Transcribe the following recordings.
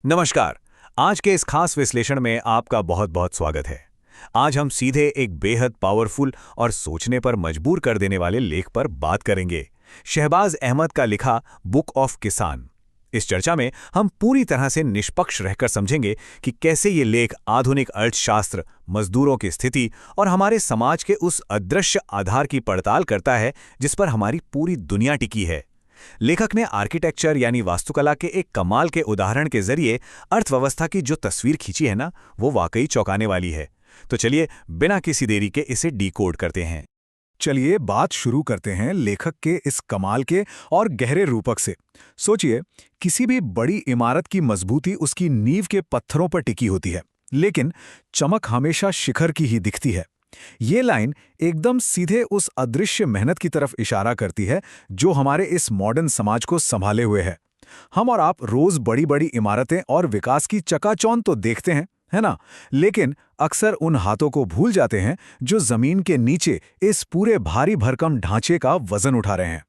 नमस्कार। आज के इस खास विश्लेषण में आपका बहुत बहुत स्वागत है। आज हम सीधे एक बेहद पावरफुल और सोचने पर मजबूर कर देने वाले लेख पर बात करेंगे। शहबाज अहमद का लिखा बुक ऑफ किसान। इस चर्चा में हम पूरी तरह से निष्पक्ष रहकर समझेंगे कि कैसे ये लेख आधुनिक अर्थशास्त्र, मजदूरों की स्थिति और हमारे समाज के उस अदृश्य आधार की पड़ताल करता है जिस पर हमारी पूरी दुनिया टिकी है। लेखक ने आर्किटेक्चर यानी वास्तुकला के एक कमाल के उदाहरण के जरिए अर्थव्यवस्था की जो तस्वीर खींची है ना, वो वाकई चौंकाने वाली है। तो चलिए बिना किसी देरी के इसे डिकोड करते हैं। चलिए बात शुरू करते हैं लेखक के इस कमाल के और गहरे रूपक से। सोचिए, किसी भी बड़ी इमारत की मजबूती उसकी नींव के पत्थरों पर टिकी होती है, लेकिन चमक हमेशा शिखर की ही दिखती है। ये लाइन एकदम सीधे उस अदृश्य मेहनत की तरफ इशारा करती है जो हमारे इस मॉडर्न समाज को संभाले हुए है। हम और आप रोज बड़ी बड़ी इमारतें और विकास की चकाचौंध तो देखते हैं, है ना? लेकिन अक्सर उन हाथों को भूल जाते हैं जो जमीन के नीचे इस पूरे भारी भरकम ढांचे का वजन उठा रहे हैं।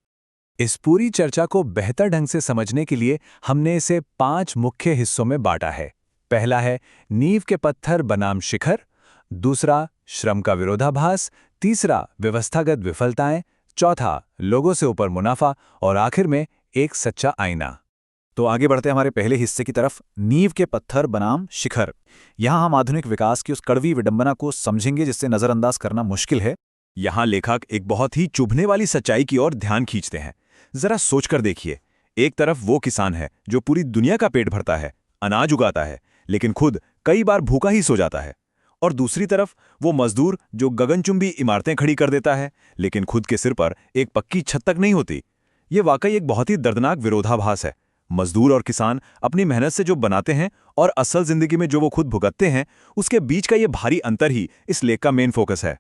इस पूरी चर्चा को बेहतर ढंग से समझने के लिए हमने इसे 5 मुख्य हिस्सों में बांटा है। पहला है नींव के पत्थर बनाम शिखर, दूसरा श्रम का विरोधाभास, तीसरा व्यवस्थागत विफलताएं, चौथा लोगों से ऊपर मुनाफा और आखिर में एक सच्चा आईना। तो आगे बढ़ते हैं हमारे पहले हिस्से की तरफ, नींव के पत्थर बनाम शिखर। यहाँ हम आधुनिक विकास की उस कड़वी विडंबना को समझेंगे जिससे नजरअंदाज करना मुश्किल है। यहाँ लेखक एक बहुत ही चुभने वाली सच्चाई की ओर ध्यान खींचते हैं। जरा सोचकर देखिए, एक तरफ वो किसान है जो पूरी दुनिया का पेट भरता है, अनाज उगाता है, लेकिन खुद कई बार भूखा ही सो जाता है। और दूसरी तरफ वो मजदूर जो गगनचुंबी इमारतें खड़ी कर देता है, लेकिन खुद के सिर पर एक पक्की छत तक नहीं होती। ये वाकई एक बहुत ही दर्दनाक विरोधाभास है। मजदूर और किसान अपनी मेहनत से जो बनाते हैं और असल जिंदगी में जो वो खुद भुगतते हैं, उसके बीच का ये भारी अंतर ही इस लेख का मेन फोकस है।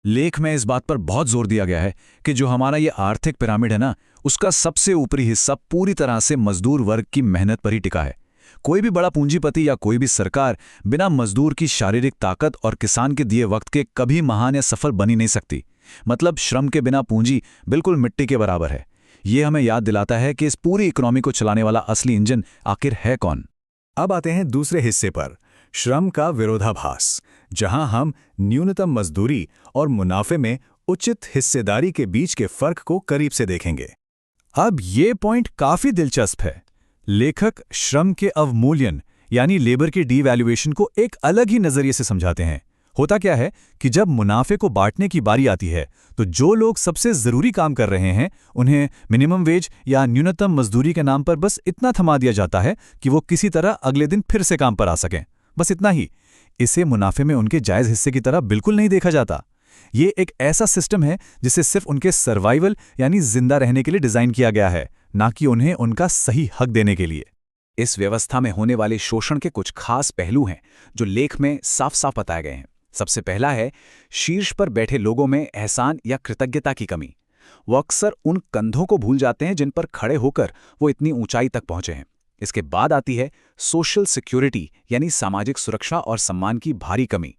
लेख में इस बात पर बहुत जोर दिया गया है कि जो हमारा ये आर्थिक पिरामिड है ना, उसका सबसे ऊपरी हिस्सा पूरी तरह से मजदूर वर्ग की मेहनत पर ही टिका है। कोई भी बड़ा पूंजीपति या कोई भी सरकार बिना मजदूर की शारीरिक ताकत और किसान के दिए वक्त के कभी महान या सफल बनी नहीं सकती। मतलब श्रम के बिना पूंजी बिल्कुल मिट्टी के बराबर है। ये हमें याद दिलाता है कि इस पूरी इकोनॉमी को चलाने वाला असली इंजन आखिर है कौन। अब आते हैं दूसरे हिस्से पर, श्रम का विरोधाभास, जहां हम न्यूनतम मजदूरी और मुनाफे में उचित हिस्सेदारी के बीच के फर्क को करीब से देखेंगे। अब ये पॉइंट काफी दिलचस्प है। लेखक श्रम के अवमूल्यन यानी लेबर के डीवैल्यूएशन को एक अलग ही नजरिए से समझाते हैं। होता क्या है कि जब मुनाफे को बांटने की बारी आती है तो जो लोग सबसे जरूरी काम कर रहे हैं उन्हें मिनिमम वेज या न्यूनतम मजदूरी के नाम पर बस इतना थमा दिया जाता है कि वो किसी तरह अगले दिन फिर से काम पर आ सकें। बस इतना ही। इसे मुनाफे में उनके जायज हिस्से की तरह बिल्कुल नहीं देखा जाता। ये एक ऐसा सिस्टम है जिसे सिर्फ उनके सर्वाइवल यानी जिंदा रहने के लिए डिजाइन किया गया है, ना कि उन्हें उनका सही हक देने के लिए। इस व्यवस्था में होने वाले शोषण के कुछ खास पहलू हैं जो लेख में साफ साफ बताए गए हैं। सबसे पहला है शीर्ष पर बैठे लोगों में एहसान या कृतज्ञता की कमी। वो अक्सर उन कंधों को भूल जाते हैं जिन पर खड़े होकर वो इतनी ऊंचाई तक पहुंचे हैं। इसके बाद आती है सोशल सिक्योरिटी यानी सामाजिक सुरक्षा और सम्मान की भारी कमी।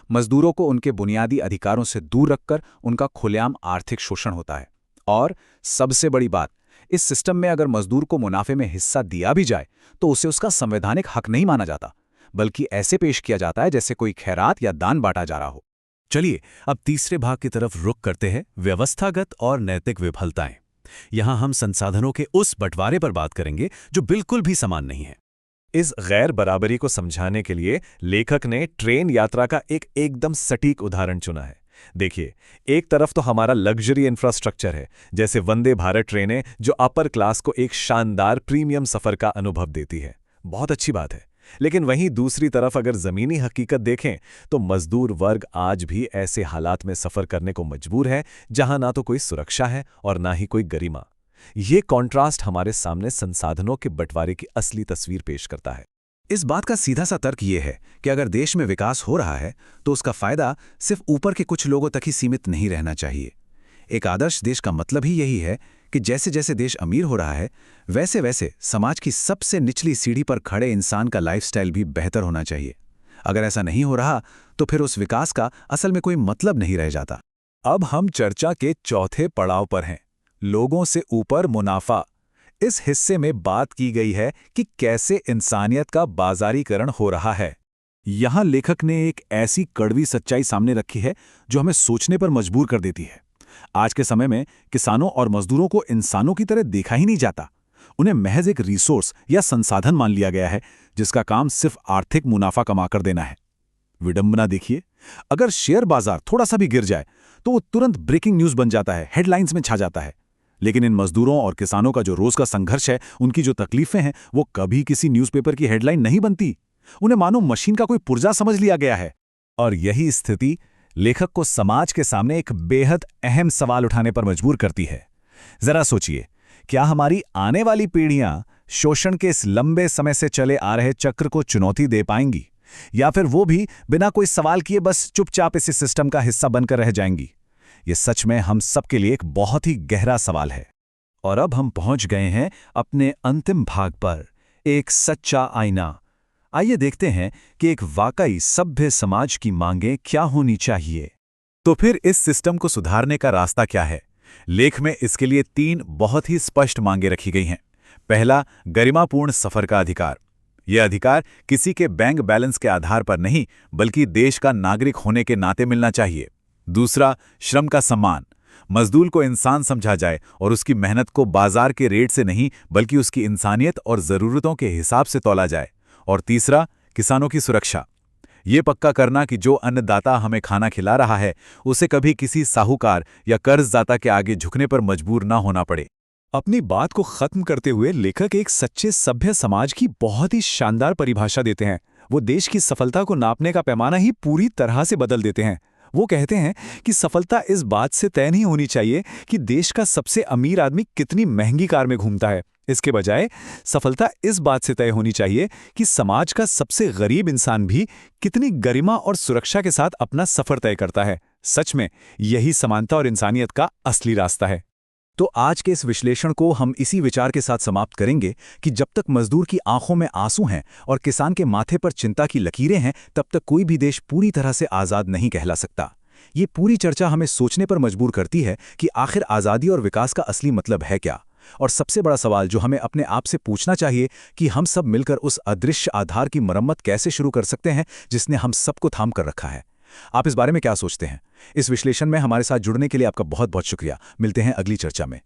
मजदूरों को उनके बुनियादी अधिकारों से दूर रखकर उनका खुलेआम आर्थिक शोषण होता है। और सबसे बड़ी बात, इस सिस्टम में अगर मजदूर को मुनाफे में हिस्सा दिया भी जाए तो उसे उसका संवैधानिक हक नहीं माना जाता, बल्कि ऐसे पेश किया जाता है जैसे कोई खैरात या दान बांटा जा रहा हो। चलिए अब तीसरे भाग की तरफ रुख करते हैं, व्यवस्थागत और नैतिक विफलताएं। यहां हम संसाधनों के उस बंटवारे पर बात करेंगे जो बिल्कुल भी समान नहीं है। इस गैर बराबरी को समझाने के लिए लेखक ने ट्रेन यात्रा का एक एकदम सटीक उदाहरण चुना है। देखिए, एक तरफ तो हमारा लग्जरी इंफ्रास्ट्रक्चर है, जैसे वंदे भारत ट्रेनें जो अपर क्लास को एक शानदार प्रीमियम सफर का अनुभव देती है। बहुत अच्छी बात है। लेकिन वहीं दूसरी तरफ अगर जमीनी हकीकत देखें तो मजदूर वर्ग आज भी ऐसे हालात में सफर करने को मजबूर है जहां ना तो कोई सुरक्षा है और ना ही कोई गरिमा। ये कॉन्ट्रास्ट हमारे सामने संसाधनों के बंटवारे की असली तस्वीर पेश करता है। इस बात का सीधा सा तर्क ये है कि अगर देश में विकास हो रहा है तो उसका फायदा सिर्फ ऊपर के कुछ लोगों तक ही सीमित नहीं रहना चाहिए। एक आदर्श देश का मतलब ही यही है कि जैसे जैसे देश अमीर हो रहा है वैसे वैसे समाज की सबसे निचली सीढ़ी पर खड़े इंसान का लाइफस्टाइल भी बेहतर होना चाहिए। अगर ऐसा नहीं हो रहा तो फिर उस विकास का असल में कोई मतलब नहीं रह जाता। अब हम चर्चा के चौथे पड़ाव पर हैं, लोगों से ऊपर मुनाफा। इस हिस्से में बात की गई है कि कैसे इंसानियत का बाजारीकरण हो रहा है। यहाँ लेखक ने एक ऐसी कड़वी सच्चाई सामने रखी है जो हमें सोचने पर मजबूर कर देती है। आज के समय में किसानों और मजदूरों को इंसानों की तरह देखा ही नहीं जाता। उन्हें महज एक रिसोर्स या संसाधन मान लिया गया है जिसका काम सिर्फ आर्थिक मुनाफा कमाकर देना है। विडंबना देखिए, अगर शेयर बाजार थोड़ा सा भी गिर जाए तो वो तुरंत ब्रेकिंग न्यूज बन जाता है, हेडलाइंस में छा जाता है। लेकिन इन मजदूरों और किसानों का जो रोज का संघर्ष है, उनकी जो तकलीफें हैं, वो कभी किसी न्यूज़पेपर की हेडलाइन नहीं बनती। उन्हें मानो मशीन का कोई पुर्जा समझ लिया गया है। और यही स्थिति लेखक को समाज के सामने एक बेहद अहम सवाल उठाने पर मजबूर करती है। जरा सोचिए, क्या हमारी आने वाली पीढ़ियां शोषण के इस लंबे समय से चले आ रहे चक्र को चुनौती दे पाएंगी, या फिर वो भी बिना कोई सवाल किए बस चुपचाप इसी सिस्टम का हिस्सा बनकर रह जाएंगी? ये सच में हम सबके लिए एक बहुत ही गहरा सवाल है। और अब हम पहुंच गए हैं अपने अंतिम भाग पर, एक सच्चा आईना। आइए देखते हैं कि एक वाकई सभ्य समाज की मांगें क्या होनी चाहिए। तो फिर इस सिस्टम को सुधारने का रास्ता क्या है? लेख में इसके लिए 3 बहुत ही स्पष्ट मांगें रखी गई हैं। पहला, गरिमापूर्ण सफर का अधिकार। यह अधिकार किसी के बैंक बैलेंस के आधार पर नहीं, बल्कि देश का नागरिक होने के नाते मिलना चाहिए। दूसरा, श्रम का सम्मान। मजदूर को इंसान समझा जाए और उसकी मेहनत को बाजार के रेट से नहीं, बल्कि उसकी इंसानियत और ज़रूरतों के हिसाब से तौला जाए। और तीसरा, किसानों की सुरक्षा। ये पक्का करना कि जो अन्नदाता हमें खाना खिला रहा है, उसे कभी किसी साहूकार या कर्जदाता के आगे झुकने पर मजबूर ना होना पड़े। अपनी बात को खत्म करते हुए लेखक एक सच्चे सभ्य समाज की बहुत ही शानदार परिभाषा देते हैं। वो देश की सफलता को नापने का पैमाना ही पूरी तरह से बदल देते हैं। वो कहते हैं कि सफलता इस बात से तय नहीं होनी चाहिए कि देश का सबसे अमीर आदमी कितनी महंगी कार में घूमता है। इसके बजाय सफलता इस बात से तय होनी चाहिए कि समाज का सबसे गरीब इंसान भी कितनी गरिमा और सुरक्षा के साथ अपना सफर तय करता है। सच में यही समानता और इंसानियत का असली रास्ता है। तो आज के इस विश्लेषण को हम इसी विचार के साथ समाप्त करेंगे कि जब तक मजदूर की आंखों में आंसू हैं और किसान के माथे पर चिंता की लकीरें हैं, तब तक कोई भी देश पूरी तरह से आज़ाद नहीं कहला सकता। ये पूरी चर्चा हमें सोचने पर मजबूर करती है कि आखिर आज़ादी और विकास का असली मतलब है क्या। और सबसे बड़ा सवाल जो हमें अपने आप से पूछना चाहिए कि हम सब मिलकर उस अदृश्य आधार की मरम्मत कैसे शुरू कर सकते हैं जिसने हम सबको थाम कर रखा है। आप इस बारे में क्या सोचते हैं? इस विश्लेषण में हमारे साथ जुड़ने के लिए आपका बहुत बहुत शुक्रिया। मिलते हैं अगली चर्चा में।